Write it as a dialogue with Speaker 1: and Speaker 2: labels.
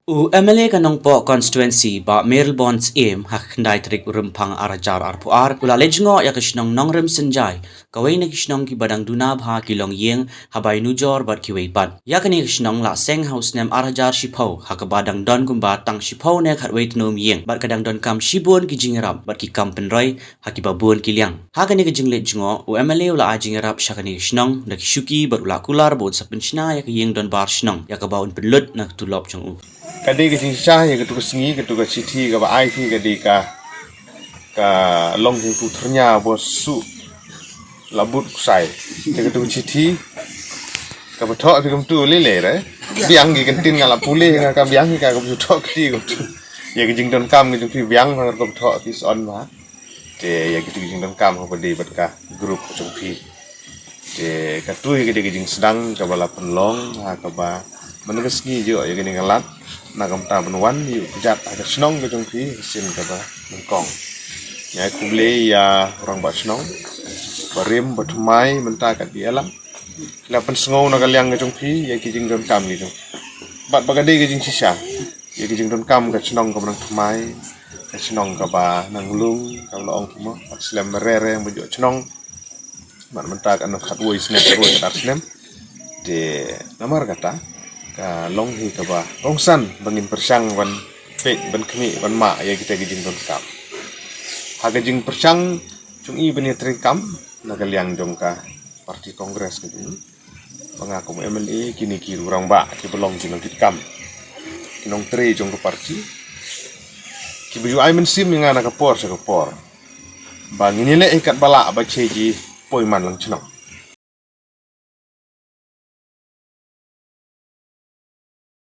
Speaker 1: MLA kanong po constituency ba Meryl Bonds im hakndai trik rumpang arajar arpuar ula lejngo ya kisnong nongrem senjai kawai na kisnong kibadang dunab ha kilong yeng habay nujor bar kiway pan ya kani kisnong la seng house nem arajar shipau hakabadang don kumba tang shipau ne khatway tnom yeng bar kadang don kam shibun ki jingrap bar ki kampen roy hakibabun kilyang ha kani kijing lejngo MLA ula ajingrap shakani kisnong na kishuki bar ula kular bod sa penshna ya yeng don bar shnong ya kabaun penlut na tulop jong
Speaker 2: kadi ke sah ya ketu kesengi ketu ke citi ke ba IT kadi ka long hi putrnya bosu labut sai ke ketu citi ka betok fi tu lele re biang gi kentin ngala pule ka biang gi ka betok ti ko ya ke jing don kam ke fi biang ka betok ti son ma te ya ke jing don kam ho badi bat ka grup chung fi te ka tu ke jing sedang ka bala penlong ha ka ba menegasgi jo ya gini ngalat nagam ta benwan yu jat ada senong ke jongpi sin kata mengkong ya kuble ya orang ba senong barim batumai menta kat dia lah lapan sengau nagaliang ke jongpi ya kijing don kam gitu bat bagade ke jing sisa ya kijing don kam ke senong ke menang tumai ke senong ke ba nanglung ka loong kimo bat slam merere yang bejo senong bat menta kat nak khatwoi snem roi kat snem de namar kata ka long hi ka ba rongsan bangin persang wan pe ban kmi wan ma ya kita gijing don kam ha gijing persang chung i bani tri kam nagaliang jong ka parti kongres gitu pangakom MLA kini ki urang ba ki belong ki nang kam kinong tri jong ka parti ki buju ai men sim nga na ka por sa ka por bangin ile ikat bala ba cheji poi man lang chnong